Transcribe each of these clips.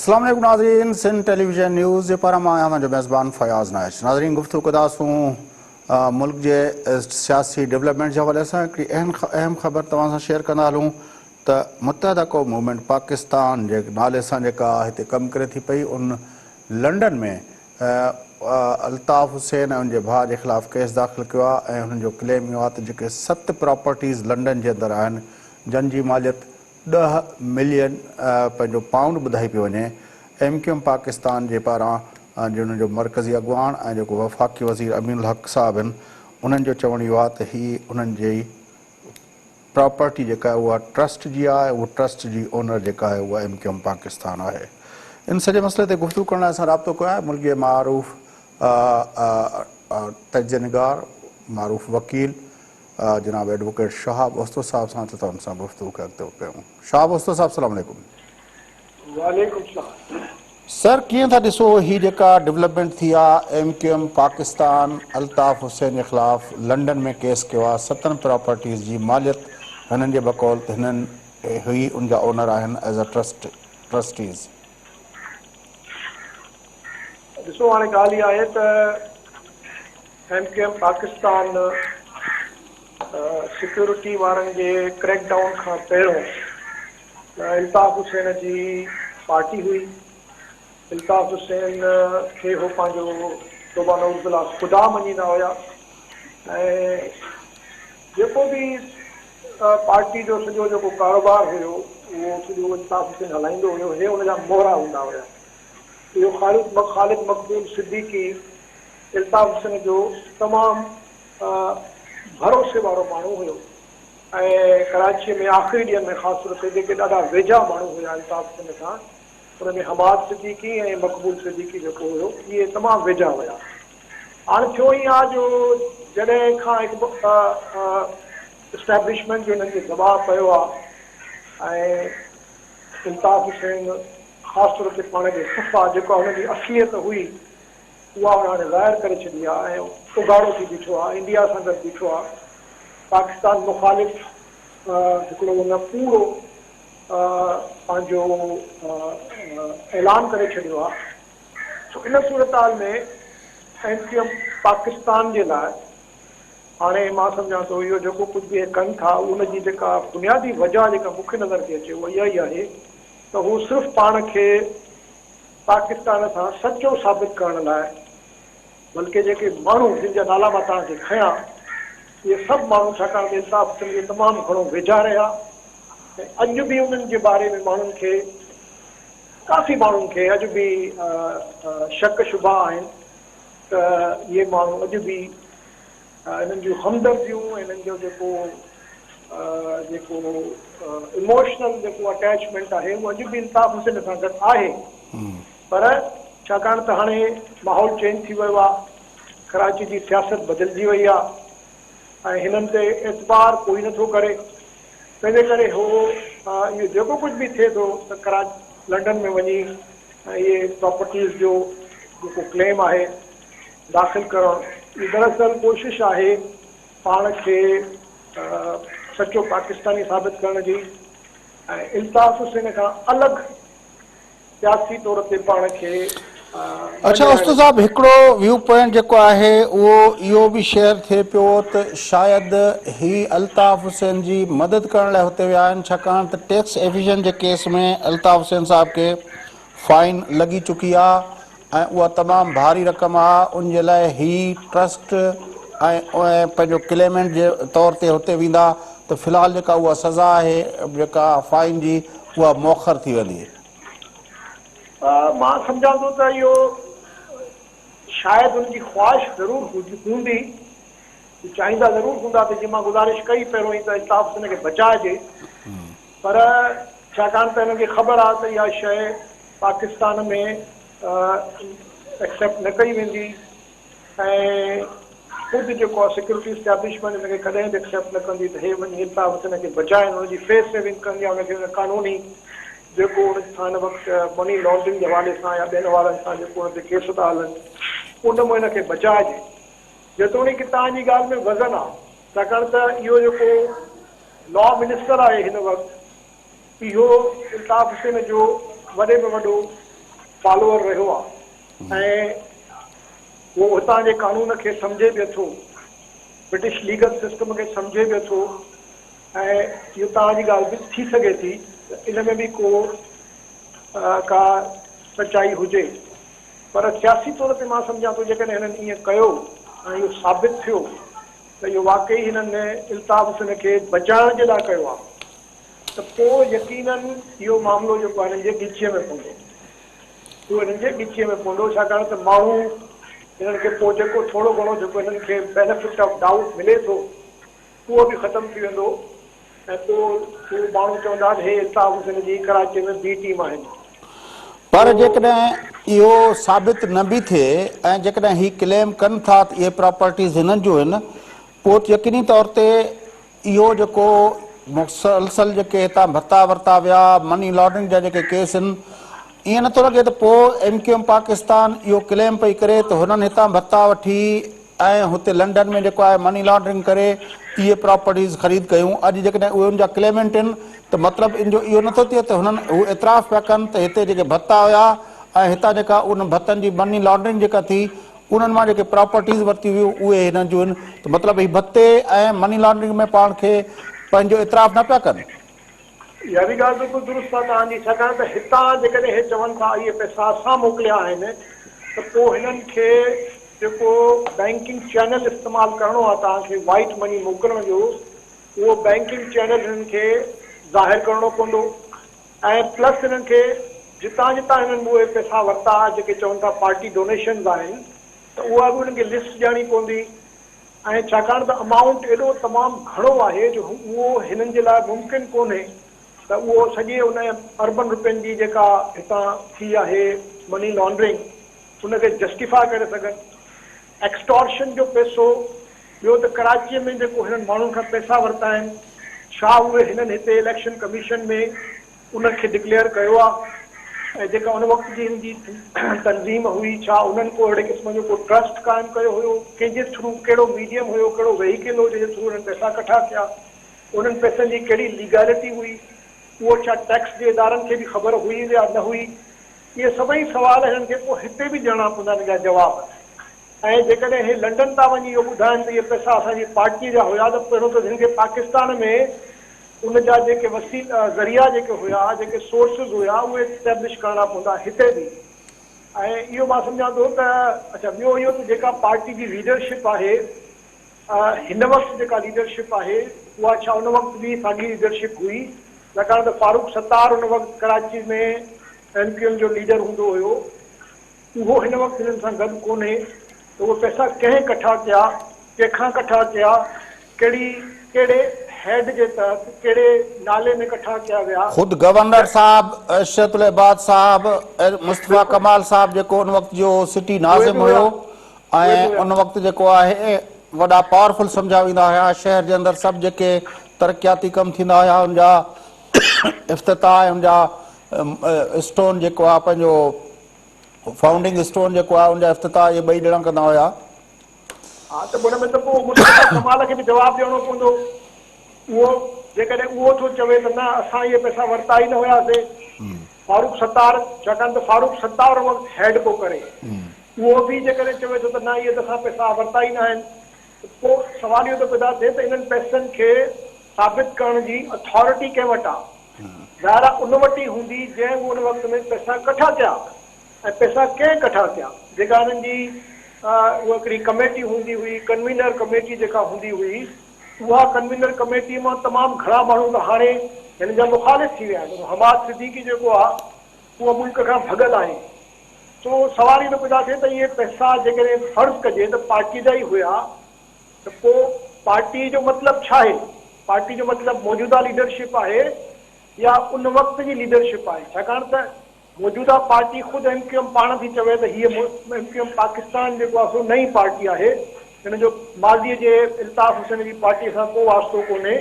अस्सलाम वालेकुम नाज़रीन, सिंध टेलीविजन न्यूज़ जे पारां मां आहियां जो मेज़बान फयाज़ नाइश। नाज़रीन, गुफ़्तगू कंदासूं मुल्क जे सियासी डेवलपमेंट जे हवाले सां। हिकिड़ी अहम ख़बर तव्हां सां शेयर कंदा हलूं त मुत्तहिदा क़ौम मूवमेंट पाकिस्तान जे नाले सां जेका हिते कमु करे थी पई, उन लंडन में अल्ताफ़ हुसैन ऐं उनजे भाउ जे ख़िलाफ़ु केस दाख़िल कयो आहे ऐं हुननि जो क्लेम इहो आहे त जेके 7 प्रॉपर्टीज़ लंडन जे अंदरि आहिनि, जंहिंजी मालियत 10 मिलियन पंहिंजो पाउंड ॿुधाई पई वञे, MQM पाकिस्तान जे पारां हुननि जो मरकज़ी अॻुवाण ऐं जेको वफ़ाक़ी वज़ीर अमीनुल हक़ साहब आहिनि, उन्हनि जो चवणु इहो आहे त हीअ उन्हनि जी प्रॉपर्टी जेका आहे उहा ट्रस्ट जी आहे, उहा ट्रस्ट जी ओनर जेका आहे उहा MQM पाकिस्तान आहे। इन सॼे मसइले ते गुफ़्तगू करण लाइ असां राब्तो कयो आहे मुल्क जे मारूफ़ तजनिगार, मारूफ़ वकील जनाब एडवोकेट शहाब ओस्तो साहब सां, त उन सां गुफ़्तगू अॻिते कयूं। शहाब ओस्तो साहब, अस्सलाम वालेकुम। वालेकुम सलाम। सर, कीअं था ॾिसो हीअ जेका डेवलपमेंट थी आहे, MQM पाकिस्तान अल्ताफ़ हुसैन जे ख़िलाफ़ु लंडन में केस कयो आहे, 7 प्रॉपर्टीज़ जी मालियत हिननि जे बकौल त हिननि हुई उनजा ओनर आहिनि एज़ अ ट्रस्टीज़। ॾिसो, हाणे ॻाल्हि इहा आहे त MQM पाकिस्तान सिक्योरिटी वारनि जे क्रैक डाउन खां पहिरियों अल्ताफ़ हुसैन जी पार्टी हुई। अल्ताफ़ हुसैन खे हो पंहिंजो तौबा नऊज़ बिल्लाह ख़ुदा मञींदा हुया ऐं जेको बि पार्टी जो सॼो जेको कारोबार हुयो उहो सॼो अल्ताफ़ हुसैन हलाईंदो हुयो। हे हुनजा मोहरा हूंदा हुया। इहो ख़ालिद मक़बूल सिद्दीकी अल्ताफ़ हुसैन जो तमामु भरोसे वारो माण्हू हुयो ऐं कराचीअ में आख़िरी ॾींहंनि में ख़ासि तौर ते जेके ॾाढा वेझा माण्हू हुया अल्ताफ़ हुसैन खां, हुन में हमाद सिद्दीकी ऐं मक़बूल सिद्दीकी जेको हुयो, इहे तमामु वेझा हुया। हाणे थियो ई आहे जो जॾहिं खां हिकु इस्टेब्लिशमेंट जो हिननि खे दबाव पियो आहे ऐं अल्ताफ़ हुसैन ख़ासि तौर ते पाण खे सफ़ा जेका हुनजी असलियत हुई उहा हाणे ज़ाहिर करे छॾी आहे ऐं उघाड़ो थी बीठो आहे, इंडिया सां गॾु बीठो आहे। पाकिस्तान मुख़ालिफ़ हिकिड़ो हुन पूरो पंहिंजो ऐलान करे छॾियो आहे। सो इन सूरत हाल में MQM पाकिस्तान जे लाइ हाणे मां सम्झां थो इहो जेको कुझु बि कनि था, उनजी जेका बुनियादी वजह जेका मूंखे नज़र थी अचे उहा इहा ई आहे त हू सिर्फ़ु पाण खे पाकिस्तान सां सचो साबित करण लाइ, बल्कि जेके माण्हू जिन जा नाला मां तव्हांखे खयां, इहे सभु माण्हू छाकाणि त अल्ताफ़ हुसैन खे तमामु घणो वेझा रहिया ऐं अॼु बि उन्हनि जे बारे में माण्हुनि खे, काफ़ी माण्हुनि खे अॼु बि शक शुबा आहिनि त इहे माण्हू अॼु बि इन्हनि जूं हमदर्दियूं, इन्हनि जो जेको इमोशनल जेको अटैचमेंट आहे उहो अॼु बि अल्ताफ़ हुसैन सां गॾु आहे। पर छाकाणि त हाणे माहौल चेंज थी वियो आहे, कराची जी सियासत बदिलजी वई आहे ऐं हिननि ते एतबार कोई नथो करे। तंहिंजे करे हो इहो जेको कुझु बि थिए थो त लंडन में वञी इहे प्रॉपर्टीज़ जो जेको क्लेम आहे दाख़िल करणु, इहा दरअसल कोशिशि आहे पाण खे सचो पाकिस्तानी साबित करण जी ऐं अल्ताफ़ हुसैन खां अलॻि सियासी तौर ते पाण खे। अच्छा उस्तो साहब, हिकिड़ो व्यू पॉइंट जेको आहे उहो इहो बि शेयर थिए पियो त शायदि ही अल्ताफ़ हुसैन जी मदद करण लाइ हुते विया आहिनि, छाकाणि त टैक्स एविजन जे केस में अल्ताफ़ हुसैन साहब खे फाइन लॻी चुकी आहे ऐं उहा तमामु भारी रक़म आहे। उन जे लाइ ही ट्रस्ट ऐं पंहिंजो क्लेमेंट जे तौर ते हुते वेंदा त फ़िलहालु जेका उहा सज़ा आहे जेका फाइन जी उहा मौख़र थी वेंदी। मां सम्झां थो त इहो शायदि हुनजी ख़्वाहिश ज़रूरु हूंदी, चाहींदा ज़रूरु हूंदा त जीअं मां गुज़ारिश कई पहिरियों ई त अल्ताफ़ हुसैन खे बचाइजे, पर छाकाणि त हिनखे ख़बर आहे त इहा शइ पाकिस्तान में एक्सेप्ट न कई वेंदी ऐं ख़ुदि जेको आहे सिक्योरिटी इस्टेब्लिशमेंट हिनखे कॾहिं बि एक्सेप्ट न कंदी त हे वञी अल्ताफ़ हुसैन खे बचाइनि, हुनजी फेस सेविंग कंदी आहे, हुनखे कानूनी जेको हुन सां हिन वक़्तु मनी लॉन्ड्रिंग जे हवाले सां या ॿियनि वारनि सां जेको हुन ते केस था हलनि, उन में हिनखे बचाइजे। जेतोणीकि तव्हांजी ॻाल्हि में वज़न आहे, छाकाणि त इहो जेको लॉ मिनिस्टर आहे हिन वक़्तु, इहो अल्ताफ़ हुसैन जो वॾे में वॾो फॉलोअर रहियो आहे ऐं उहो हुतां जे कानून खे सम्झे बि थो, ब्रिटिश लीगल सिस्टम खे सम्झे बि थो ऐं इहो तव्हांजी ॻाल्हि बि थी सघे थी त इन में बि का सचाई हुजे। पर सियासी तौर ते मां सम्झां थो जेकॾहिं हिननि ईअं कयो ऐं इहो साबित थियो त इहो वाक़ई हिननि इल्ताफ़ हुसैन खे बचाइण जे लाइ कयो आहे त पोइ यकीनन इहो मामिलो जेको आहे हिननि जे ॻिचीअ में पवंदो, उहो हिननि जे ॻिचीअ में पवंदो। छाकाणि त माण्हू हिननि खे पोइ जेको थोरो घणो जेको हिननि खे बेनिफिट ऑफ डाउट मिले थो उहो बि ख़तमु थी वेंदो ऐं पोइ माण्हू चवंदा हे इल्ताफ़ हुसैन जी कराची में बी टीम आहिनि। पर जेकॾहिं इहो साबित न बि थिए ऐं जेकॾहिं हीउ क्लेम कनि था त इहे प्रॉपर्टीज़ हिननि जूं आहिनि, पोइ त यकीनी तौर ते इहो जेको मुसलसल जेके हितां भत्ता वरिता विया, मनी लॉन्ड्रिंग जा जेके केस आहिनि, ईअं नथो लॻे त पोइ MQM पाकिस्तान इहो क्लेम पई करे त हुननि हितां भत्ता वठी ऐं हुते लंडन में जेको आहे मनी लॉन्ड्रिंग करे इहे प्रॉपर्टीज़ ख़रीद कयूं। अॼु जेकॾहिं उहे उनजा क्लेमेंट आहिनि त मतिलबु इन जो इहो नथो थिए त हुननि हू एतिराफ़ पिया कनि त हिते जेके भत्ता हुया ऐं हितां जेका उन भत्तनि जी मनी लॉन्ड्रिंग जेका थी उन्हनि मां जेके प्रॉपर्टीज़ वरिती हुयूं उहे हिननि जूं आहिनि। त मतिलबु हीउ भत्ते ऐं मनी लॉन्ड्रिंग में पाण खे पंहिंजो एतिराफ़ न पिया कनि। इहा बि ॻाल्हि बिल्कुलु दुरुस्त आहे तव्हांजी। छाकाणि त हितां जेकॾहिं हे चवनि था इहे पैसा असां मोकिलिया आहिनि त पोइ हिननि खे जेको बैंकिंग चैनल इस्तेमालु करिणो आहे तव्हांखे वाइट मनी मोकिलण जो, उहो बैंकिंग चैनल हिननि खे ज़ाहिर करिणो पवंदो ऐं प्लस हिननि खे जितां जितां हिननि उहे पैसा वरिता जेके चवनि था पार्टी डोनेशन्स आहिनि त उहा बि उन्हनि खे लिस्ट ॾियणी पवंदी। ऐं छाकाणि त अमाउंट एॾो तमामु घणो आहे जो उहो हिननि जे लाइ मुमकिन कोन्हे त उहो सॼे उन अर्बन रुपयनि जी जेका हितां थी आहे मनी लॉन्ड्रिंग उनखे जस्टिफाई करे सघनि। एक्सटॉर्शन जो पैसो, ॿियो त कराचीअ में जेको हिननि माण्हुनि खां पैसा वरिता आहिनि, छा उहे हिननि हिते इलेक्शन कमीशन में उनखे डिक्लेयर कयो आहे ऐं जेका उन वक़्त जी हिन जी तनज़ीम हुई छा उन्हनि को अहिड़े क़िस्म जो को ट्रस्ट क़ाइमु कयो हुयो, कंहिंजे थ्रू कहिड़ो मीडियम हुयो, कहिड़ो वेहीकल हो जंहिंजे थ्रू उन्हनि पैसा इकठा कया, उन्हनि पैसनि जी कहिड़ी लीगैलिटी हुई, उहो छा टैक्स जे इदारनि खे बि ख़बर हुई या न हुई। इहे सभई सवाल हिननि खे पोइ हिते बि ॾियणा पवंदा हिन जा जवाब। ऐं जेकॾहिं हे लंडन था वञी इहो ॿुधाइनि त इहे पैसा असांजी पार्टीअ जा हुया त पहिरियों त हिन खे पाकिस्तान में उन जा जेके ज़रिया जेके हुया, जेके सोर्सिस हुया, उहे एस्टेब्लिश करणा पवंदा हिते बि। ऐं इहो मां सम्झां थो त अच्छा ॿियो इहो त जेका पार्टी जी लीडरशिप आहे हिन वक़्तु जेका लीडरशिप आहे उहा छा उन वक़्तु बि साॻी लीडरशिप हुई? छाकाणि त फारूक सत्तार उन वक़्तु कराची में MQM जो लीडर हूंदो हुयो, उहो हिन वक़्तु हिननि सां गॾु कोन्हे। त उहे पैसा कंहिं इकठा कया, कंहिंखां इकठा कया, कहिड़े हेड जे तहत, कहिड़े नाले में इकठा कया विया? ख़ुदि गवर्नर साहब अशरफुल इबाद साहब, मुस्तफ़ा कमाल साहब जेको उन वक़्तु जो सिटी नाज़िम हुयो ऐं उन वक़्तु जेको आहे वॾा पावरफुल सम्झा वेंदा हुया, शहर जे अंदरि सभु जेके तरक़ियाती कम थींदा हुया उनजा इफ़्तिताह ऐं उनजा स्टोन जेको आहे पंहिंजो फाउंडिंग स्टोन जेको आहे उनजा इफ़्तिताह इहे ॿई ॼणा कंदा हुया। हा त उन में त पोइ मुस्तफ़ा कमाल खे बि जवाबु ॾियणो पवंदो। उहो जेकॾहिं उहो थो चवे त न असां इहे पैसा वरिता ई न हुयासीं, फारूक सत्तार, छाकाणि त फारूक सत्तार वक़्तु हेड पियो करे, उहो बि जेकॾहिं चवे थो त न इहे त असां पैसा वरिता ई न आहिनि, त पोइ सुवाल इहो थो पैदा थिए त इन्हनि पैसनि खे साबित करण जी अथॉरिटी कंहिं वटि आहे? ज़ाहिर आहे उन वटि ई हूंदी जंहिं उन वक़्त में पैसा इकठा कया ऐं पैसा कंहिं इकठा कया। जेका हिननि जी उहा हिकिड़ी कमेटी हूंदी हुई, कन्वीनर कमेटी जेका हूंदी हुई, उहा कन्वीनर कमेटी मां तमामु घणा माण्हू त हाणे हिन जा मुखालिफ़ थी विया आहिनि। हमाद सिद्दीकी जेको आहे उहो मुल्क खां भॻल आहे। तो सवाल इहो पैदा थिए त इहे पैसा जेकॾहिं फ़र्ज़ु कजे त पार्टी जा ई हुया त पोइ पार्टी जो मतिलबु छा आहे? पार्टी जो मतिलबु मौजूदा लीडरशिप आहे या उन वक़्त जी लीडरशिप आहे? छाकाणि त मौजूदा पार्टी ख़ुदि MQM पाण थी चवे त हीअ MQM पाकिस्तान जेको आहे सो नई पार्टी आहे, हिन जो माज़ीअ जे इल्ताफ़ हुसैन जी पार्टीअ सां को वास्तो कोन्हे।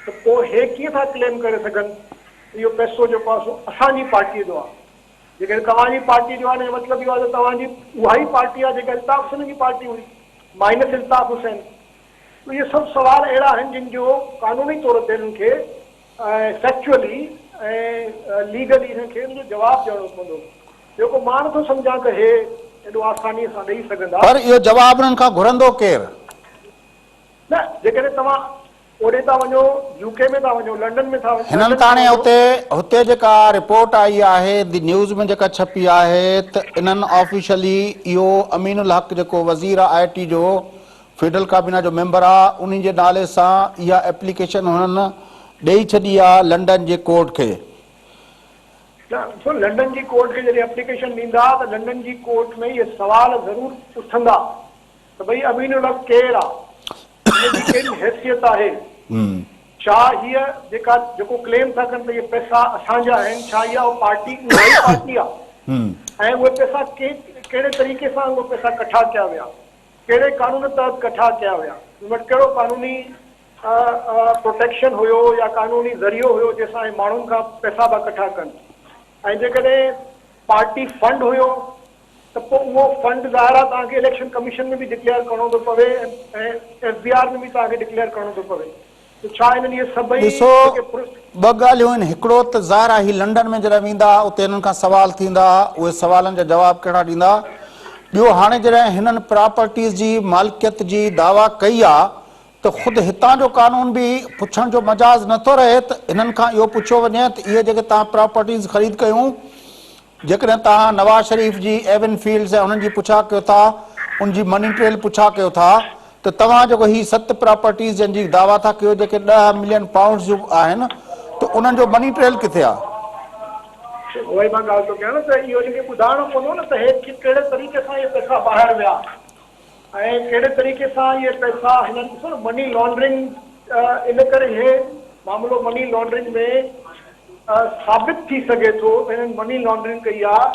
त पोइ हे कीअं था क्लेम करे सघनि इहो पैसो जेको आहे सो असांजी पार्टीअ जो आहे? जेकॾहिं तव्हांजी पार्टी जो आहे मतिलबु इहो आहे त तव्हांजी उहा ई पार्टी आहे जेका इल्ताफ़ हुसैन जी पार्टी हुई, माइनस इल्ताफ़ हुसैन। त इहे सभु सवाल अहिड़ा आहिनि जिन जो कानूनी तौर ते हिननि खे फैक्चुअली ऐं लीगली हिन खे जवाबु ॾियणो पवंदो। जेको मां नथो सम्झां त हे एॾो आसानीअ सां ॾेई सघंदा। पर इहो जवाब उन्हनि खां घुरंदो केरु? न जेकॾहिं तव्हां ओॾे था वञो, यूके में था वञो, लंडन में था वञो, हिननि लंडन त था हाणे वञो, हुते जेका रिपोर्ट आई आहे दी न्यूज़ में जेका छपी आहे त इन्हनि ऑफिशियली इहो अमीनुल हक़ जेको वज़ीर आहे IT जो फेडरल काबीना जो मेंबर आहे उन्ही जे नाले सां इहा एप्लीकेशन हुननि ॾेई छॾी आहे लंडन जे कोर्ट खे। न लंडन जी कोर्ट खे जॾहिं एप्लीकेशन ॾींदा त लंडन जी कोर्ट में इहे सवाल ज़रूरु उथंदा त भई अमीनुल हक़ केरु आहे, हुनजी कहिड़ी हैसियत आहे, छा हीअ जेको क्लेम था कनि त इहे पैसा असांजा आहिनि, छा इहा पार्टी उहा ई पार्टी आहे ऐं उहे पैसा कहिड़े तरीक़े सां उहे पैसा कठा कया विया, कहिड़े कानून तहत कठा कया विया, उन वटि कहिड़ो कानूनी प्रोटेक्शन हुयो या कानूनी ज़रियो हुयो जंहिंसां इहे माण्हुनि खां पैसा पिया कठा कनि। ऐं जेकॾहिं पार्टी फंड हुयो त पोइ उहो फंड ज़ाहिर आहे तव्हांखे इलेक्शन कमीशन में बि डिक्लेयर करणो थो पवे ऐं FBR में बि तव्हांखे डिक्लेयर करणो थो पवे। त छा हिननि इहे सभई ॾिसो ॿ ॻाल्हियूं आहिनि। हिकिड़ो त ज़ाहिर आहे लंडन में जॾहिं वेंदा उते हिननि खां सवाल थींदा, उहे सवालनि जा जवाब कहिड़ा ॾींदा। ॿियो हाणे जॾहिं हिननि प्रॉपर्टीज़ जी मालिकियत जी दावा कई आहे त ख़ुदि हितां जो कानून बि पुछण जो मजाज़ नथो रहे त हिननि खां इहो पुछियो वञे त इहे जेके तव्हां प्रॉपर्टीज़ ख़रीद कयूं जेकॾहिं तव्हां नवाज़ शरीफ़ जी एवन फील्ड्स ऐं उन्हनि जी पुछा कयो था, उनजी मनी ट्रेल पुछा कयो था त तव्हां जेको ही 7 प्रॉपर्टीज़ जंहिंजी दावा था कयो जेके 10 मिलियन पाउंड्स जो आहिनि त उन्हनि जो मनी ट्रेल किथे आहे? उहा ई मां ॻाल्हि थो कयां न त इहो हिनखे ॿुधाइणो पवंदो न त हे कहिड़े तरीक़े सां इहे पैसा ॿाहिरि विया ऐं कहिड़े तरीक़े सां इहे पैसा हिननि ॾिसो न मनी लॉन्ड्रिंग इन करे हे मामिलो मनी लॉन्ड्रिंग में साबित थी सघे थो त हिननि मनी लॉन्ड्रिंग कई आहे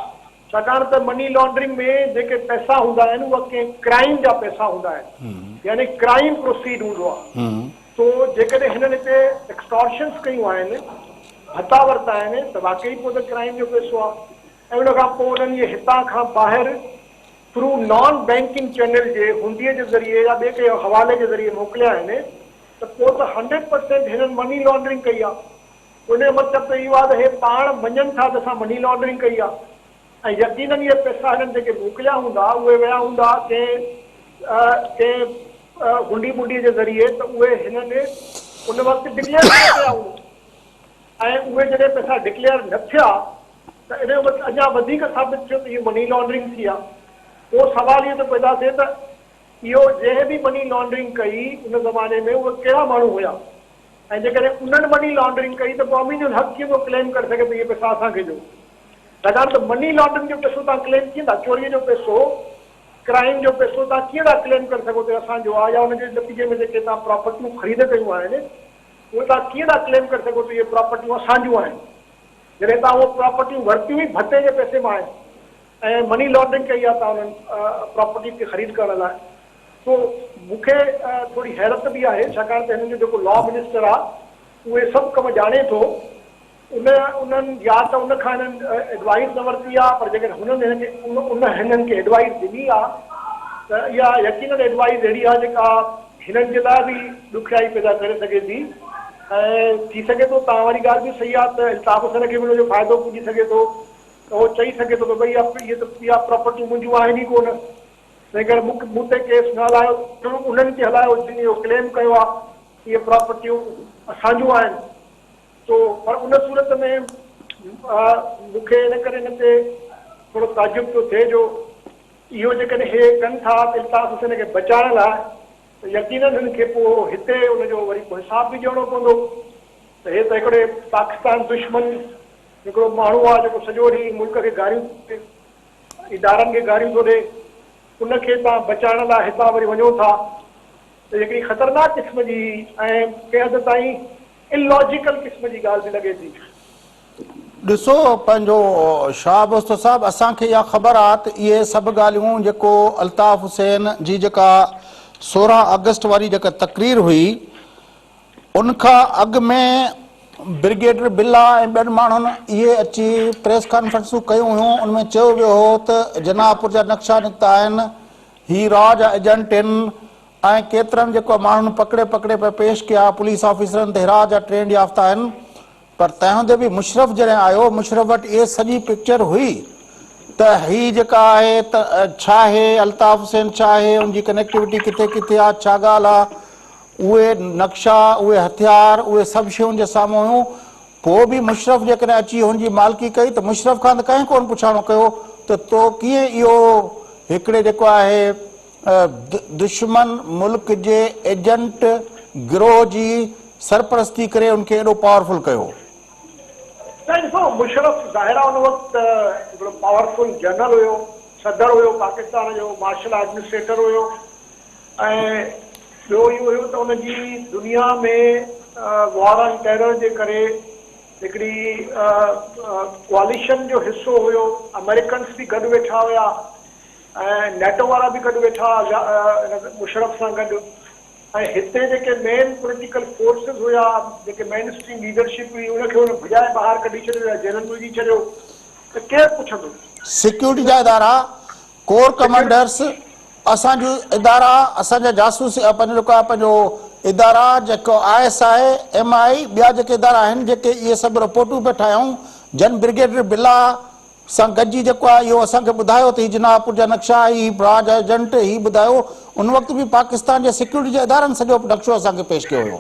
छाकाणि त मनी लॉन्ड्रिंग में जेके पैसा हूंदा आहिनि उहे कंहिं क्राइम जा पैसा हूंदा आहिनि, यानी क्राइम प्रोसीड हूंदो आहे। तो जेकॾहिं हिननि हिते एक्सटॉर्शन्स कयूं आहिनि, हथा वरिता आहिनि त वाक़ई पोइ त क्राइम जो पैसो आहे ऐं उन खां पोइ उन्हनि इहे हितां खां ॿाहिरि थ्रू नॉन बैंकिंग चैनल जे हुंडीअ जे ज़रिए या ॿिए कंहिं हवाले जे ज़रिए मोकिलिया आहिनि त पोइ त 100% हिननि मनी लॉन्ड्रिंग कई आहे। उन जो मतिलबु त इहो आहे त हे पाण मञनि था त असां मनी लॉन्ड्रिंग कई आहे ऐं यकीनन इहे पैसा हिननि जेके मोकिलिया हूंदा उहे विया हूंदा कंहिं हुंडी मुंडी जे ज़रिए त उहे हिननि उन वक़्तु डिक्लेयर न कया हूंदा ऐं उहे जॾहिं पैसा डिक्लेयर न थिया त इन जो मतिलबु अञा वधीक साबित थियो त इहो मनी लॉन्ड्रिंग थी आहे। पोइ सवाल इहो थो पैदा थिए त इहो जंहिं बि मनी लॉन्ड्रिंग कई उन ज़माने में उहे कहिड़ा माण्हू हुया ऐं जेकॾहिं उन्हनि मनी लॉन्ड्रिंग कई त पोइ अमीनुल हक़ कीअं थो क्लेम करे सघे त इहे पैसा असांखे ॾियो, छाकाणि त मनी लॉन्ड्रिंग जो पैसो तव्हां क्लेम कीअं था, चोरीअ जो पैसो क्राइम जो पैसो तव्हां कीअं था क्लेम करे सघो त असांजो आहे या हुनजे नतीजे में जेके तव्हां प्रॉपर्टियूं ख़रीद कयूं आहिनि उहे तव्हां कीअं था क्लेम करे सघो त इहे प्रॉपर्टियूं असांजूं आहिनि जॾहिं तव्हां उहे प्रॉपर्टियूं वरितियूं ई भते जे पैसे मां आहिनि ऐं मनी लॉन्ड्रिंग कई आहे तव्हां उन्हनि प्रॉपर्टी खे ख़रीद करण लाइ। तो मूंखे थोरी हैरत बि आहे छाकाणि त हिननि जो जेको लॉ मिनिस्टर आहे उहे सभु कम ॼाणे थो, उन्हनि या त उन खां हिननि एडवाइस न वरिती आहे पर जेकॾहिं हुननि हिननि खे एडवाइस ॾिनी आहे त इहा यकीनन एडवाइस अहिड़ी आहे जेका हिननि जे लाइ बि ॾुखियाई पैदा करे सघे थी ऐं थी सघे थो तव्हां वारी ॻाल्हि बि सही आहे त इल्ताफ़ हुसैन खे बि हुनजो फ़ाइदो पुॼी सघे थो त उहो चई सघे थो त भई इहे त इहा प्रॉपर्टियूं मुंहिंजूं आहिनि ई कोन, तंहिं करे मूं ते केस न हलायो, उन्हनि खे हलायो जिन इहो क्लेम कयो आहे इहे प्रॉपर्टियूं असांजूं आहिनि। तो पर उन सूरत में मूंखे इन करे हिन ते थोरो ताजुब थो थिए जो इहो जेकॾहिं हे कनि था त इल्ताफ़ हुसैन खे बचाइण लाइ त यकीनन हिन खे पोइ हिते उनजो वरी पोइ हिसाब बि ॾियणो पवंदो त हे त हिकिड़े पाकिस्तान दुश्मन हिकिड़ो माण्हू आहे जेको सॼो ॾींहुं मुल्क खे गारियूं इदारनि खे गारियूं थो ॾिए, उनखे तव्हां बचाइण लाइ हितां वरी वञो था त हिकिड़ी ख़तरनाक क़िस्म जी ऐं कंहिं हद ताईं इलॉजिकल क़िस्म जी ॻाल्हि बि लॻे थी। ॾिसो पंहिंजो शाह बुस्तो साहिबु असांखे इहा ख़बर आहे त इहे सभु ॻाल्हियूं जेको अल्ताफ़ हुसैन जी जेका 16 अगस्त वारी जेका तक़रीर हुई उनखां अॻु में ब्रिगेडियर बिल्ला ऐं ॿियनि माण्हुनि इहे अची प्रेस कॉन्फ्रेंसूं कयूं हुयूं, उनमें चयो वियो हो त जनापुर जा नक्शा निकिता आहिनि, ही राज एजेंट आहिनि ऐं केतिरनि जेको माण्हुनि पकिड़े पिया पेश कया पुलिस ऑफिसरनि ते हिराज जा ट्रेंड याफ़्ता आहिनि। पर तंहिं हूंदे बि मुशरफ जॾहिं आयो मुशरफ वटि इहे सॼी पिक्चर हुई त ही जेका आहे त छा आहे अल्ताफ़ हुसैन छा आहे उनजी कनेक्टिविटी किथे किथे आहे छा ॻाल्हि आहे उहे नक्शा उहे हथियार उहे सभु शयूं जे साम्हूं हुयूं पोइ बि मुशरफ जेकॾहिं अची हुनजी मालिकी कई त मुशरफ खां त कंहिं कोन पुछाणो कयो त तो कीअं इहो हिकिड़े जेको आहे दुश्मन मुल्क जे एजेंट गिरोह जी सरपरस्ती करे उनखे एॾो पावरफुल कयो ॾिसो मुशरफ ज़ाहिर आहे उन वक़्तु हिकिड़ो पावरफुल जनरल हुयो सदर हुयो पाकिस्तान जो मार्शल एडमिनिस्ट्रेटर हुयो ऐं ॿियो इहो हुयो त उनजी दुनिया में वॉर एंड टेरर जे करे हिकिड़ी कोalition जो हिसो हुयो अमेरिकन्स बि गॾु वेठा हुया ऐं नेटो वारा बि गॾु वेठा मुशरफ सां गॾु ऐं हिते जेके मेन पॉलिटिकल फोर्सिस हुया जेके मेन स्ट्रीम लीडरशिप हुई उनखे हुन भॼाए ॿाहिरि कढी छॾियो या जेल में विझी छॾियो त केरु पुछंदो सिक्योरिटी जा इदारा कोर कमांडर्स असांजो इदारा असांजा जासूस पंहिंजो जेको आहे पंहिंजो इदारा जेको IS आहे MI ॿिया जेके इदारा आहिनि जेके इहे सभु रिपोर्टूं पिया ठाहियूं जन ब्रिगेडियर बिला सां गॾिजी जेको आहे इहो असांखे ॿुधायो त हीउ जनापुर जा नक्शा ही ब्राज एजेंट ही ॿुधायो उन वक़्तु बि पाकिस्तान जे सिक्योरिटी जे इदारनि सॼो नक्शो असांखे पेश कयो हुयो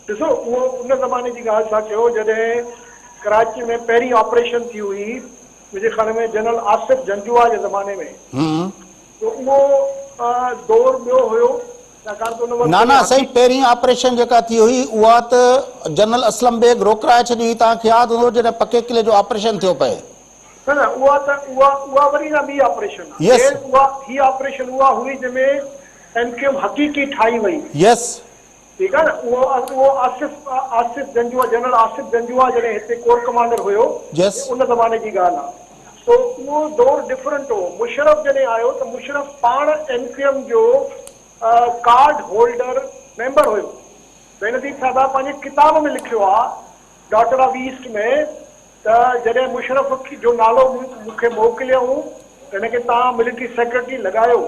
ॾिसो उहो उन ज़माने जी ॻाल्हि छा कयो जॾहिं कराची में पहिरीं ऑपरेशन थी हुई मुंहिंजे ख़्याल में जनरल आसिफ जंजुआ जे ज़माने में त उहो दौर ॿियो हुयो छाकाणि त उन वक़्तु ना साईं पहिरीं ऑपरेशन जेका थी हुई उहा त जनरल असलम बेग रोकराए छॾी हुई तव्हांखे यादि हूंदो जॾहिं पके किले जो ऑपरेशन थियो पए न न उहा वरी न ॿी ऑपरेशन ही ऑपरेशन उहा हुई जंहिंमें MQM हक़ीक़ी ठाही वई यस ठीकु आहे न उहो आसिफ जंजुआ जनरल आसिफ जंजुआ जॾहिं हिते कोर कमांडर हुयो उन ज़माने जी ॻाल्हि आहे तो उहो दौर डिफरेंट हो मुशरफ जॾहिं आयो त मुशरफ पाण MQM जो कार्ड होल्डर मेंबर हुयो बेनज़ीर साहिबा पंहिंजे किताब में लिखियो आहे डॉटर ऑफ ईस्ट में त जॾहिं मुशरफ जो नालो मूंखे मोकिलियऊं त हिनखे तव्हां मिलिट्री सेक्रेटरी लॻायो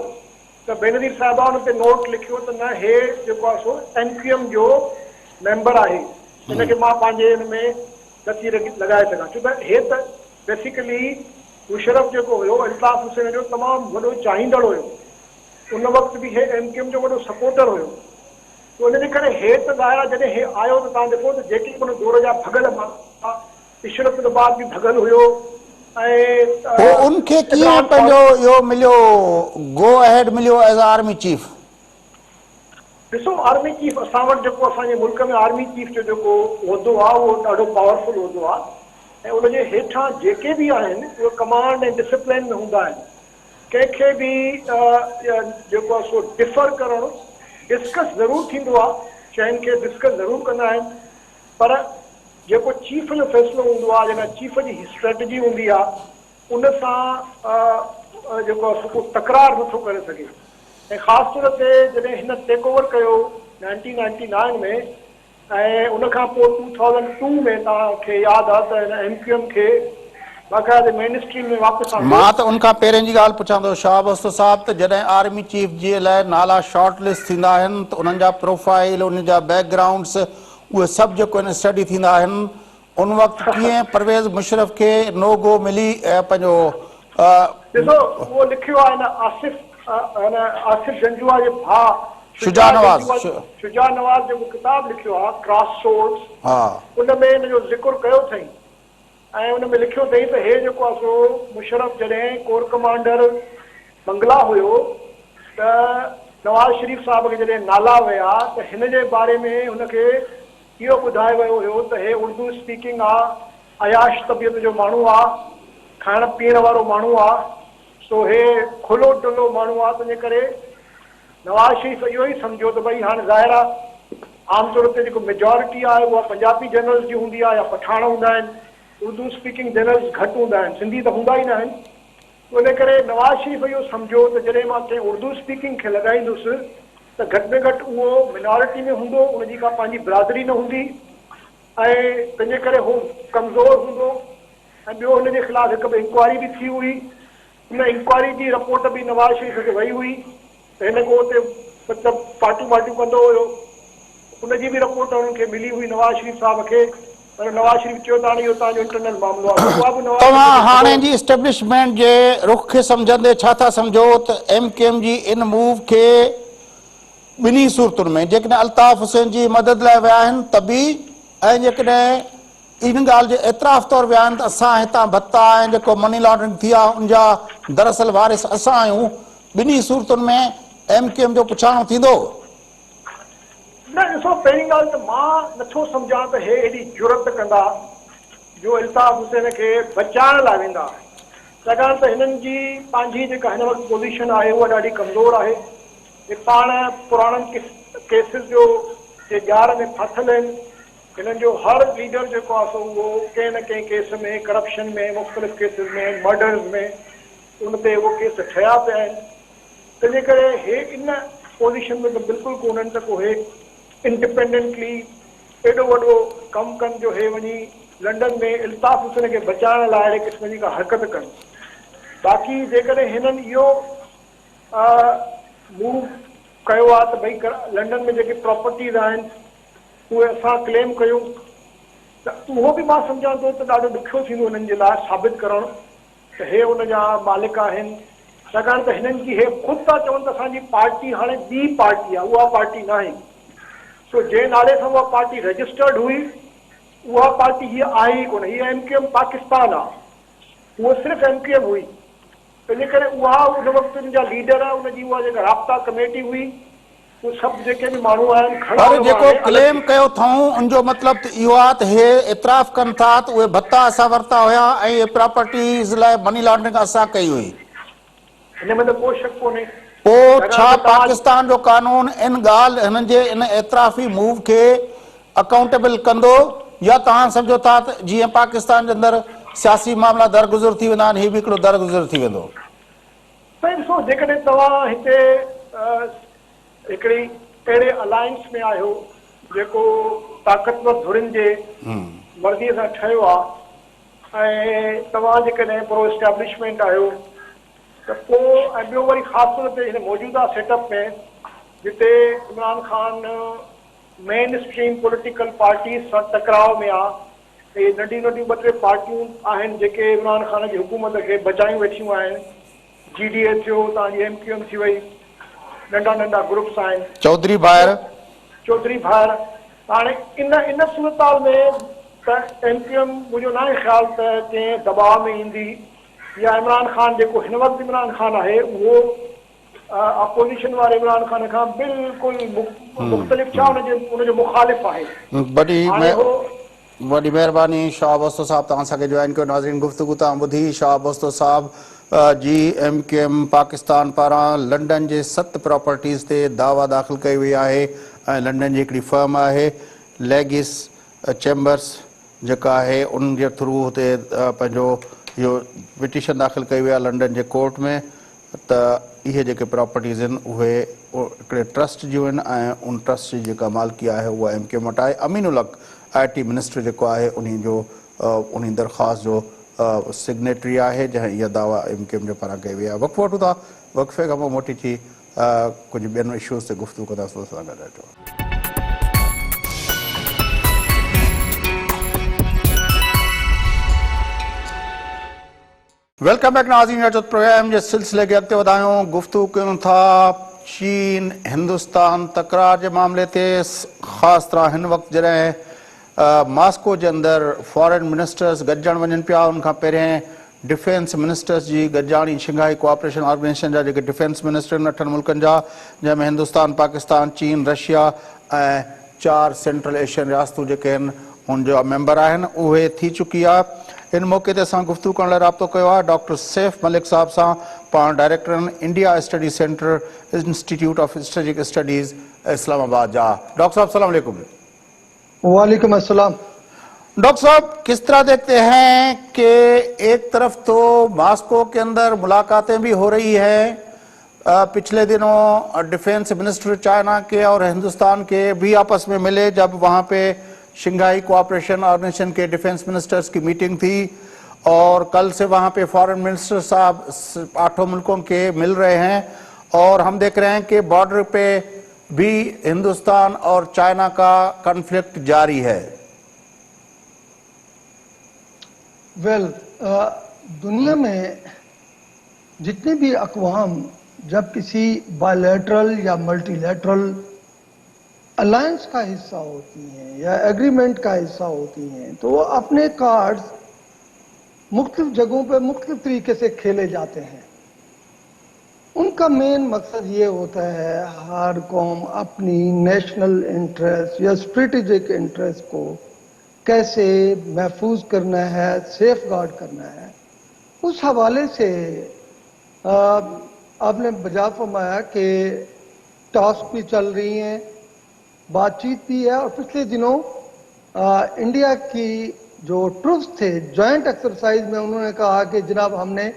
त बेनज़ीर साहिबा हुन ते नोट लिखियो त न हे जेको आहे सो MQM जो मेंबर आहे हिनखे मां पंहिंजे हिन में नथी लॻाए सघां छो त हे त बेसिकली मुशरफ जेको हुयो अल्ताफ़ हुसैन जो तमामु वॾो चाहींदड़ हुयो उन वक़्तु बि हे MQM जो वॾो सपोर्टर हुयो त उनजे करे हे त ॿाहिरां जॾहिं हे आयो त तव्हां ॾिसो त जेके उन दौर जा भॻल माण्हू इशरतबाद बि भॻल हुयो ऐं उनखे कीअं पंहिंजो इहो मिलियो गो अहेड मिलियो एज़ आर्मी चीफ ॾिसो आर्मी चीफ असां वटि जेको असांजे मुल्क में आर्मी चीफ जो जेको उहिदो आहे उहो ॾाढो पावरफुल उहिदो आहे ऐं उनजे हेठां जेके बि आहिनि उहे कमांड ऐं डिसिप्लिन में हूंदा आहिनि कंहिंखे बि जेको आहे सो डिफर करणु डिस्कस ज़रूरु थींदो आहे शयुनि खे डिस्कस ज़रूरु कंदा आहिनि पर जेको चीफ जो फ़ैसिलो हूंदो आहे जॾहिं चीफ जी स्ट्रेटजी हूंदी आहे उन सां जेको आहे को तकरार नथो करे सघे ऐं ख़ासि तौर ते जॾहिं हिन टेक ओवर कयो 1999 में ऐं उनखां पोइ 2002 में तव्हांखे यादि आहे त हिन MQM खे बाक़ाइदे मेन स्ट्रीम में वापसि मां त उनखां पहिरें जी ॻाल्हि पुछां थो शाहब अस्तो साहब त जॾहिं आर्मी चीफ जे लाइ नाला शॉर्ट लिस्ट थींदा आहिनि त उन्हनि जा प्रोफाइल उन जा बैकग्राउंड्स उहे सभु जेको आहिनि स्टडी थींदा आहिनि उन वक़्तु कीअं परवेज़ मुशरफ खे नो गो मिली ऐं पंहिंजो ॾिसो उहो लिखियो आहे हिन आसिफ जंजुआ जे भाउ शुजा नवाज़ जेको किताबु लिखियो आहे क्रॉस सोर्ड्स उन में हिन जो ज़िक्र कयो अथई ऐं उन में लिखियो अथई त हे जेको आहे सो मुशरफ जॾहिं कोर कमांडर बंगला हुयो त नवाज़ शरीफ़ साहिब खे जॾहिं नाला विया त हिन जे बारे में हुनखे इहो ॿुधायो वियो हुयो त हे उर्दू स्पीकिंग आहे अयाश तबियत जो माण्हू आहे खाइण पीअण वारो माण्हू आहे सो हे खुलो डुलो माण्हू आहे तंहिंजे करे नवाज़ शरीफ़ इहो ई सम्झो त भई हाणे ज़ाहिर आहे आमतौर ते जेको मेजॉरिटी आहे उहा पंजाबी जनरल्स जी हूंदी आहे या पठाण हूंदा आहिनि उर्दू स्पीकिंग जनरल्स घटि हूंदा आहिनि सिंधी त हूंदा ई न आहिनि इन करे नवाज़ शरीफ़ इहो सम्झो त जॾहिं मां कंहिं उर्दू स्पीकिंग खे लॻाईंदुसि त घटि में घटि उहो मिनॉरिटी में हूंदो उनजी का पंहिंजी बिरादरी न हूंदी ऐं तंहिंजे करे हू कमज़ोर हूंदो ऐं ॿियो हुनजे ख़िलाफ़ु हिकु ॿ इंक्वायरी बि थी हुई हुन इंक्वायरी जी रिपोर्ट बि नवाज़ शरीफ़ खे वई हुई त हिन को हुते मतिलबु पार्टियूं कंदो हुयो उनजी बि रिपोर्ट हुननि खे मिली हुई नवाज़ शरीफ़ साहिब खे पर नवाज़ शरीफ़ चयो त हाणे इहो तव्हांजो इंटरनल मामिलो आहे, उहा बि नवाज़ तव्हां शरीफ़ हाणे जी इस्टेब्लिशमेंट जे रुख खे सम्झंदे छा था सम्झो त MKM जी इन मूव खे ॿिन्ही सूरतुनि में जेकॾहिं अल्ताफ़ हुसैन जी मदद लाइ विया आहिनि त बि, ऐं जेकॾहिं इन ॻाल्हि जे एतिराफ़ तौरु विया आहिनि त असां हितां भत्ता ऐं जेको मनी लॉन्ड्रिंग थी आहे उन जा दरअसल वारिस असां आहियूं, ॿिन्ही सूरतुनि में MKM जो पुछाणो थींदो? न ॾिसो, पहिरीं ॻाल्हि त मां नथो सम्झां त हे एॾी जुरत कंदा जो अल्ताफ़ हुसैन खे बचाइण लाइ वेंदा, छाकाणि त हिननि जी पंहिंजी जेका हिन वक़्तु पोज़ीशन आहे उहा ॾाढी कमज़ोर आहे। हे पाण पुराणनि केसिस जो जे ॼार में फाथल आहिनि। हिननि जो हर लीडर जेको आहे सो उहो कंहिं न कंहिं केस में, करप्शन में, मुख़्तलिफ़ केसिस में, मर्डर्स में, उन ते उहो केस ठहिया पिया आहिनि। तंहिंजे करे हे इन पोज़ीशन में त बिल्कुलु कोन्हनि त को हे इंडिपेंडेंटली एॾो वॾो कमु कनि जो हे वञी लंडन में अल्ताफ़ हुसैन खे बचाइण लाइ अहिड़े क़िस्म जी का हरकत कनि। बाक़ी जेकॾहिं हिननि इहो मूव कयो आहे त भई लंडन में जेके प्रॉपर्टीज़ आहिनि उहे असां क्लेम कयूं, त उहो बि मां सम्झां थो त ॾाढो ॾुखियो थींदो हिननि जे लाइ साबित करणु त हे उन जा मालिक आहिनि, छाकाणि त हिननि जी हे ख़ुदि था चवनि त असांजी पार्टी हाणे ॿी पार्टी आहे, उहा पार्टी न आहे। सो जंहिं नाले सां उहा पार्टी रजिस्टर्ड हुई उहा पार्टी हीअ आहे ई कोन, हीअ MKM पाकिस्तान आहे, उहो सिर्फ़ु MKM हुई। तंहिंजे करे उहा उन वक़्तु जा लीडर, उनजी उहा जेका राब्ता कमेटी हुई, उहे सभु जेके बि माण्हू आहिनि घणा पर जेको क्लेम कयो अथऊं उनजो मतिलबु त इहो आहे त हे एतिराफ़ कनि था त उहे भत्ता असां वरिता हुया ऐं इहे प्रॉपर्टीज़ लाइ मनी लॉन्ड्रिंग असां कई हुई। हिन में त को शक कोन्हे। पोइ छा पाकिस्तान जो कानून इन ॻाल्हि हिननि जे इन एतिराफ़ी मूव खे अकाउंटेबल कंदो, या तव्हां सम्झो था त जीअं पाकिस्तान जे अंदरि सियासी मामला दरगुज़र थी वेंदा आहिनि, हीअ बि हिकिड़ो दरगुज़र थी वेंदो? साईं ॾिसो, जेकॾहिं तव्हां हिते हिकिड़ी अहिड़े अलायंस में आहियो जेको ताक़तवर धुरिन जे मर्ज़ीअ सां ठहियो आहे, ऐं तव्हां जेकॾहिं प्रो एस्टेब्लिशमेंट आहियो त पोइ, ऐं ॿियो वरी ख़ासि तौर ते हिन मौजूदा सेटअप में जिते Imran Khan main stream political parties सां टकराव में आहे, इहे नंढियूं नंढियूं ॿ टे पार्टियूं आहिनि जेके इमरान ख़ान जी हुकूमत खे बचायूं वेठियूं आहिनि। GDA थियो, तव्हांजी MKM थी वई, नंढा नंढा ग्रुप्स आहिनि, चौधरी भाइर। हाणे इन सूरताल में त MKM मुंहिंजो न आहे ख़्यालु त कंहिं दबाव में ईंदी, या इमरान ख़ान जेको हिन वक़्तु इमरान ख़ान आहे उहो अपोज़िशन वारे इमरान ख़ान खां बिल्कुलु मुख़्तलिफ़, छा उनजो मुख़ालिफ़ आहे। वॾी महिरबानी शाह बस्तो साहब, तव्हां असांखे जॉइन कयो। नाज़रीन, गुफ़्तगू तव्हां ॿुधी। शाह बस्तो साहब जी MKM पाकिस्तान पारां लंडन जे 7 प्रॉपर्टीज़ ते दावा दाख़िल कई वई आहे, ऐं लंडन जी हिकिड़ी फर्म आहे लेगिस चैम्बर्स जेका आहे उन जे थ्रू हुते पंहिंजो इहो पिटीशन दाख़िल कई वई आहे लंडन जे कोर्ट में त इहे जेके प्रॉपर्टीज़ आहिनि उहे हिकिड़े ट्रस्ट जूं आहिनि, ऐं उन ट्रस्ट जी जेका मालिकी आहे उहा MKM वटि आहे। अमीनुल हक IT मिनिस्टर जेको आहे उन दरख़्वास्त जो सिग्नेटरी आहे जंहिं इहा दावा MKM जे पारां कई वई आहे। वक़्फ़ो वठूं था, वक़्फ़े खां पोइ मोटी अची कुझु ॿियनि इशूज़ ते गुफ़्तगू कंदासीं। सां गॾु अचो। वेलकम बैक नाज़रीन, अचो प्रोग्राम जे सिलसिले खे अॻिते वधायूं। गुफ़्तगू कयूं था चीन हिंदुस्तान तकरार जे मामले ते, ख़ासि तरह हिन वक़्तु जॾहिं मॉस्को जे अंदरि फॉरेन मिनिस्टर्स गॾिजण वञनि पिया, उनखां पहिरियों डिफेंस मिनिस्टर्स जी गॾिजाणी शिंघाई कोऑपरेशन ऑर्गेनाइजेशन जा जेके डिफेंस मिनिस्टर आहिनि 8 मुल्कनि जा, जंहिंमें हिंदुस्तान, पाकिस्तान, चीन, रशिया ऐं 4 सेंट्रल एशियन रियासतूं जेके आहिनि उनजा मेंबर आहिनि, उहे थी चुकी आहे। इन मौक़े ते असां गुफ़्तगू करण लाइ राब्तो कयो आहे डॉक्टर सैफ मलिक साहब सां, पाण डायरेक्टर आहिनि India study centre institute of strategic studies Islamabad जा। डॉक्टर साहब अस्सलाम वालेकुम। वालेकुम अस्सलाम। डॉक्टर साहब, किस तरह देखते हैं कि एक तरफ तो मॉस्को के अंदर मुलाकातें भी हो रही हैं, पिछले दिनों डिफेंस मिनिस्टर चाइना के और हिंदुस्तान के भी आपस में मिले जब वहाँ पे शिंघाई कोऑपरेशन ऑर्गेनाइजेशन के डिफेंस मिनिस्टर्स की मीटिंग थी, और कल से वहाँ पे फॉरेन मिनिस्टर साहब 8 मुल्कों के मिल रहे हैं, और हम देख रहे हैं कि बॉर्डर पे भी हिंदुस्तान और चाइना का कॉन्फ्लिक्ट जारी है। दुनिया में जितने भी अक़वाम जब किसी बायलैटरल या मल्टीलैटरल अलायंस का हिस्सा होती हैं या एग्रीमेंट का हिस्सा होती हैं तो वो अपने कार्ड्स मुख्तलिफ जगहों पे मुख्तलिफ तरीके से खेले जाते हैं। उनका मेन मकसद ये होता है हर कौम अपनी नेशनल इंटरेस्ट या स्ट्रेटेजिक इंटरेस्ट को कैसे महफूज करना है, सेफ गार्ड करना है। उस हवाले से आपने बजा फरमाया कि टास्क भी चल रही हैं, बातचीत भी है और पिछले दिनों इंडिया की जो ट्रूप्स थे जॉइंट एक्सरसाइज में उन्होंने कहा कि जनाब हमने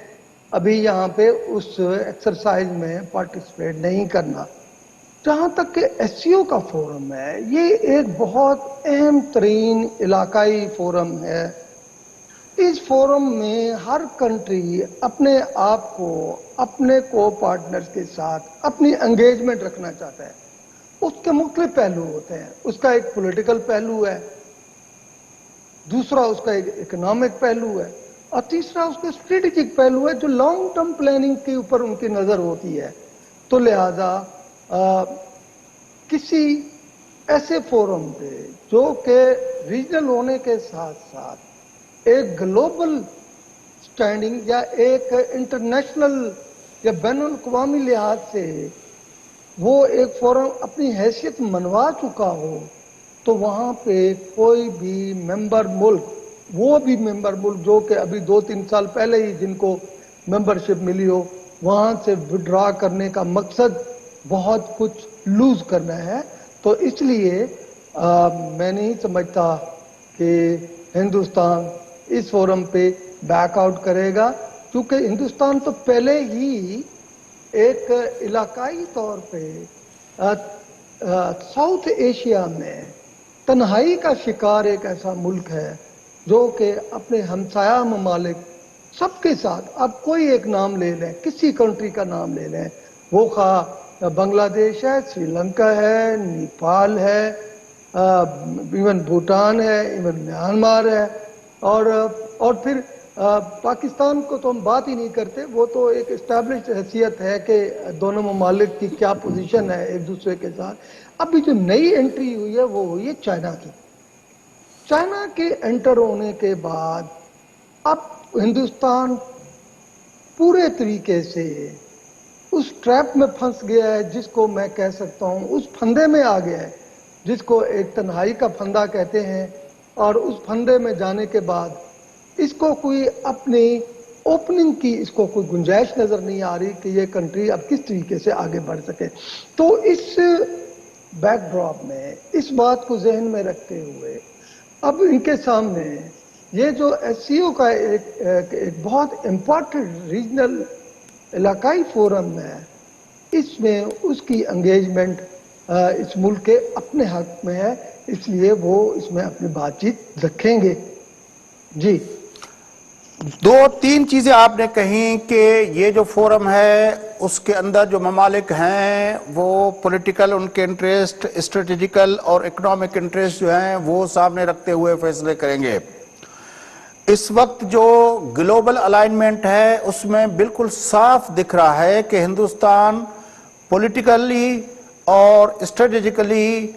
अभी यहाँ पे उस एक्सरसाइज में पार्टिसिपेट नहीं करना। जहाँ तक कि एससीओ का फोरम है, ये एक बहुत अहम तरीन इलाकाई फोरम है। इस फोरम में हर कंट्री अपने आप को अपने को पार्टनर्स के साथ अपनी एंगेजमेंट रखना चाहता है। उसके मुख्तलिफ पहलू होते हैं। उसका एक पॉलिटिकल पहलू है, दूसरा उसका एक इकोनॉमिक पहलू है और तीसरा उसका स्ट्रेटेजिक पहलू है जो लॉन्ग टर्म प्लानिंग के ऊपर उनकी नज़र होती है। तो लिहाजा किसी ऐसे फोरम पे जो कि रीजनल होने के साथ साथ एक ग्लोबल स्टैंडिंग या एक इंटरनेशनल या बैनुल अक़वामी लिहाज से वो एक फोरम अपनी हैसियत मनवा चुका हो तो वहाँ पे कोई भी मेंबर मुल्क, वो भी मेंबर मुल्क जो कि अभी 2-3 साल पहले ही जिनको मेंबरशिप मिली हो, वहाँ से विड्रॉ करने का मकसद बहुत कुछ लूज करना है। तो इसलिए मैं नहीं समझता कि हिंदुस्तान इस फोरम पे बैकआउट करेगा, क्योंकि हिंदुस्तान तो पहले ही एक इलाकाई तौर पे साउथ एशिया में तन्हाई का शिकार एक ऐसा मुल्क है जो कि अपने हमसाया ममालिक सबके साथ, अब कोई एक नाम ले लें, किसी कंट्री का नाम ले लें, वो खा बांग्लादेश है, श्रीलंका है, नेपाल है, इवन भूटान है, इवन म्यांमार है और फिर पाकिस्तान को तो हम बात ही नहीं करते। वो तो एक इस्टेब्लिश्ड हैसियत है कि दोनों ममालिक की क्या पोजीशन है एक दूसरे के साथ। अभी जो नई एंट्री हुई है वो हुई है चाइना की। चाइना के एंटर होने के बाद अब हिंदुस्तान पूरे तरीके से उस ट्रैप में फंस गया है जिसको मैं कह सकता हूँ, उस फंदे में आ गया है जिसको एक तन्हाई का फंदा कहते हैं। और उस फंदे में जाने के बाद इसको कोई अपनी ओपनिंग की इसको कोई गुंजाइश नजर नहीं आ रही कि ये कंट्री अब किस तरीके से आगे बढ़ सके। तो इस बैकड्रॉप में इस बात को जहन में रखते हुए अब इनके सामने ये जो एससीओ का एक बहुत इम्पोर्टेंट रीजनल इलाकाई फोरम है, इसमें उसकी एंगेजमेंट इस मुल्क के अपने हक में है, इसलिए वो इसमें अपनी बातचीत रखेंगे। जी, 2-3 चीज़ें आपने कही कि ये जो फोरम है उसके अंदर जो ममालिक हैं वो पॉलिटिकल उनके इंटरेस्ट, स्ट्रेटेजिकल और इकोनॉमिक इंटरेस्ट जो हैं वो सामने रखते हुए फैसले करेंगे। इस वक्त जो ग्लोबल अलाइनमेंट है उसमें बिल्कुल साफ दिख रहा है कि हिंदुस्तान पॉलिटिकली और स्ट्रेटेजिकली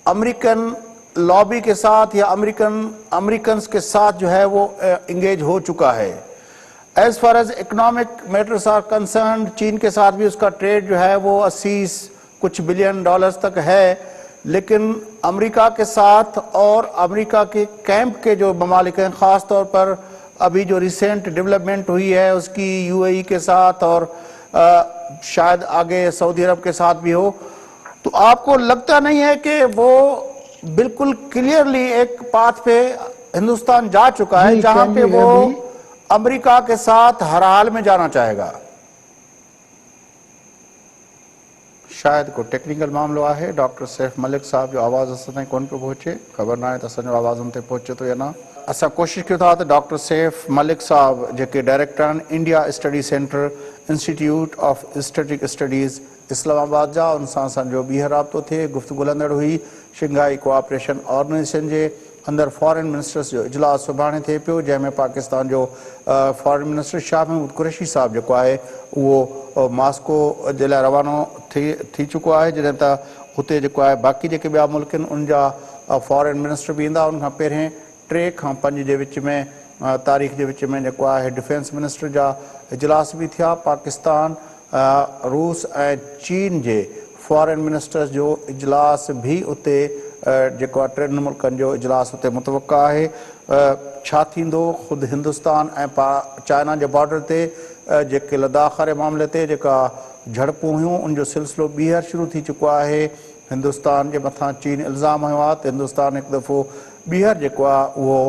अमेरिकन लॉबी के साथ या अमेरिकन्स के साथ जो है वो इंगेज हो चुका है। As far as economic matters are concern, चीन के साथ भी उसका ट्रेड जो है वो 80 कुछ बिलियन डॉलर्स तक है, लेकिन अमेरिका के साथ और अमेरिका के कैंप के जो ममालिक हैं, ख़ास तौर पर अभी जो रिसेंट डेवलपमेंट हुई है उसकी यूएई के साथ और शायद आगे सऊदी अरब के साथ भी हो, तो आपको लगता नहीं है कि वो बिल्कुल क्लियरली एक पाथ पे हिंदुस्तान जा चुका है जहां पे वो अमेरिका के साथ हर हाल में जाना चाहेगा? शायद कोई टेक्निकल मामलो आहे। डॉक्टर सैफ मलिक साहब जो आवाज़ असां ताईं कोन पियो पहुचे, ख़बर न आहे त असांजो आवाज़ उन ते पहुचे थो या न। असां कोशिशि कयूं था त डॉक्टर सैफ मलिक साहब जेके डायरेक्टर आहिनि India study centre institute of strategic studies Islamabad जा, उन सां असांजो ॿीहर राब्तो थिए। गुफ़्तगू हलंदड़ हुई शंघाई कोऑपरेशन ऑर्गेनाइजेशन जे अंदरि फॉरेन मिनिस्टर्स जो इजलास सुभाणे थिए पियो, जंहिंमें पाकिस्तान जो फॉरेन मिनिस्टर शाह महमूद कुरैशी साहिबु जेको आहे उहो मॉस्को जे लाइ रवानो थी चुको आहे, जॾहिं त हुते जेको आहे बाक़ी जेके ॿिया मुल्क आहिनि उन जा फॉरेन मिनिस्टर बि ईंदा। उनखां पहिरें 3 खां 5 जे विच में तारीख़ जे विच में जेको आहे डिफेंस मिनिस्टर जा इजलास बि थिया। पाकिस्तान, रूस ऐं चीन जे फॉरेन मिनिस्टर्स जो इजलास बि उते जेको आहे 3 मुल्कनि जो इजलास उते मुतवक़ा आहे। छा थींदो, ख़ुदि हिंदुस्तान ऐं चाइना जे बॉर्डर ते जेके लद्दाख वारे मामले ते जेका झड़पूं हुयूं उनजो सिलसिलो ॿीहर शुरू थी चुको आहे। हिंदुस्तान जे मथां चीन इल्ज़ाम हयो आहे त हिंदुस्तान हिकु दफ़ो ॿीहर जेको आहे उहो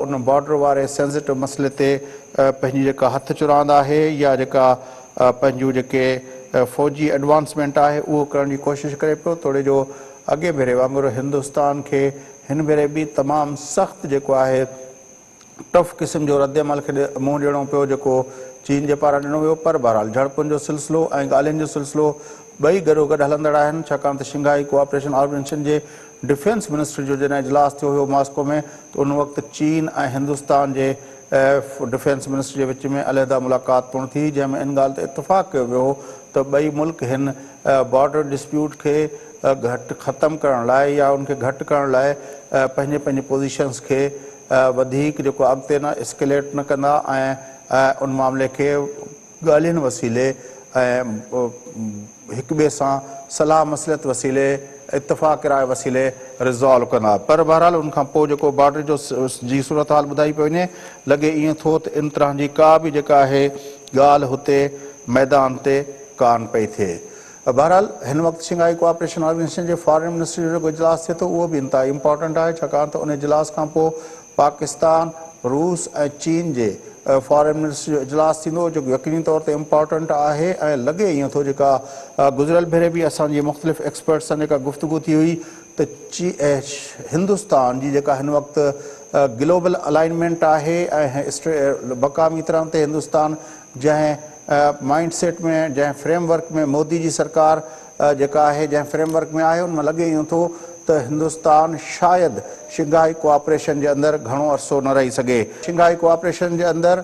उन बॉर्डर वारे सेंसिटिव मसइले ते पंहिंजी जेका हथ चुरांदा आहे या जेका पंहिंजूं जेके फ़ौजी एडवांसमेंट आहे उहो करण जी कोशिशि करे पियो। थोरे जो अॻे भेरे वांगुरु हिंदुस्तान खे हिन भेरे बि तमामु सख़्तु जेको आहे टफ क़िस्म जो रद्द अमल खे मुंहुं ॾियणो पियो जेको चीन जे पारां ॾिनो वियो। पर बहरहाल झड़पुनि जो सिलसिलो ऐं ॻाल्हियुनि जो सिलसिलो ॿई गॾोगॾु हलंदड़ आहिनि, छाकाणि त शंघाई कोऑपरेशन ऑर्गेनाइज़ेशन जे डिफेंस मिनिस्टर जो जॾहिं इजलास थियो हुयो मॉस्को में, त उन वक़्तु चीन ऐं हिंदुस्तान जे डिफेंस मिनिस्टर जे विच में अलहदा मुलाक़ात पिणु थी, जंहिंमें इन ॻाल्हि ते इतफ़ाक़ कयो वियो त ॿई मुल्क हिन बॉर्डर डिस्प्यूट खे घटि ख़तमु करण लाइ या उनखे घटि करण लाइ पंहिंजे पंहिंजे पोज़ीशन्स खे वधीक जेको अॻिते न एस्केलेट न कंदा ऐं उन मामले खे ॻाल्हियुनि वसीले ऐं हिक ॿिए सां सलाह मसलत वसीले इतफ़ाक़ राय वसीले रिज़ॉल्व कंदा। पर बहरहाल उनखां पोइ जेको बॉर्डर जो जी सूरत हाल ॿुधाई पई वञे, लॻे ईअं थो त इन तरह जी का बि जेका आहे ॻाल्हि हुते मैदान ते कान पई थिए। बहरहाल हिन वक़्तु शंघाई कोऑपरेशन ऑर्गेनाइज़ेशन जे फॉरेन मिनिस्टर जो जेको इजलास थिए थो उहो बि इंतिहा इम्पॉर्टेंट आहे, छाकाणि त उन इजलास खां पोइ पाकिस्तान, रूस ऐं चीन जे फॉरेन मिनिस्टर जो इजलास थींदो जेको यकीनी तौर ते इम्पॉर्टेंट आहे। ऐं लॻे ईअं थो जेका गुज़िरियल भेरे बि असांजी मुख़्तलिफ़ एक्सपर्ट्स सां जेका गुफ़्तगू थी हुई त हिंदुस्तान जी जेका हिन वक़्तु ग्लोबल अलाइनमेंट आहे ऐं मक़ामी तरह ते हिंदुस्तान जंहिं माइंड सेट में जंहिं फ्रेमवर्क में मोदी जी सरकार जेका आहे जंहिं फ्रेमवर्क में आहे उनमें लॻे ईअं थो त हिंदुस्तान शायदि शंघाई कोऑपरेशन जे अंदरि घणो अरसो न रही सघे। शंघाई कोऑपरेशन जे अंदरि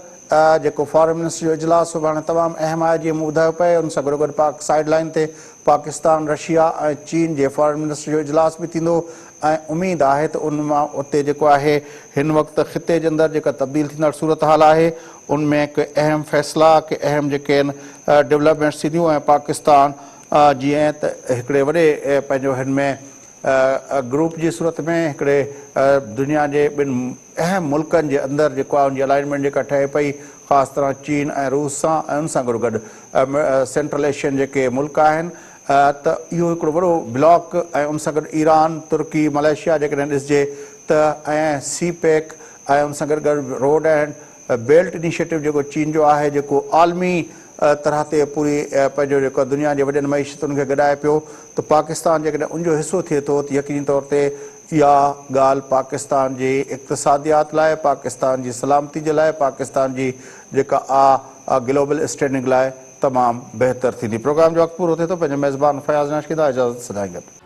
जेको फॉरेन मिनिस्टर जो इजलास सुभाणे तमामु अहम आहे, जीअं मूं ॿुधायो पिए उन सां गॾोगॾु साइड लाइन ते पाकिस्तान, रशिया ऐं चीन जे फॉरेन मिनिस्टर जो इजलास बि थींदो ऐं उमेदु आहे त उन मां उते जेको आहे हिन वक़्तु ख़िते जे अंदरि जेका तब्दील थींदड़ सूरत हाल आहे उनमें के अहम फ़ैसिला के अहम जेके आहिनि डेवलपमेंट्स थींदियूं ऐं पाकिस्तान जीअं त हिकिड़े वॾे पंहिंजो हिन में ग्रुप जी सूरत में हिकिड़े दुनिया जे ॿिनि अहम मुल्कनि जे अंदरि जेको आहे उनजी अलाइनमेंट जेका ठहे पई ख़ासि तरह चीन ऐं रूस सां ऐं उन सां गॾोगॾु सेंट्रल एशियन जेके मुल्क आहिनि त इहो हिकिड़ो वॾो ब्लॉक ऐं उन सां गॾु ईरान, तुर्की, मलेशिया जेकॾहिं ॾिसिजे त ऐं सी पैक ऐं उन सां गॾु गॾु रोड एंड बेल्ट इनिशिएटिव जेको चीन जो आहे जेको आलमी तरह ते पूरी पंहिंजो जेको दुनिया जे वॾनि मईशतुनि खे गॾाए पियो, त पाकिस्तान जेकॾहिं उनजो हिसो थिए थो त यकीनी तौर ते इहा ॻाल्हि पाकिस्तान जी इक़्तिसादियात लाइ, पाकिस्तान जी सलामती जे लाइ, पाकिस्तान जी जेका ग्लोबल स्टैंडिंग लाइ तमामु बहितर थींदी। प्रोग्राम जो वक़्तु पूरो थिए थो। पंहिंजे मेज़बान फयाज़ नाश खे इजाज़त सदाईं गॾु।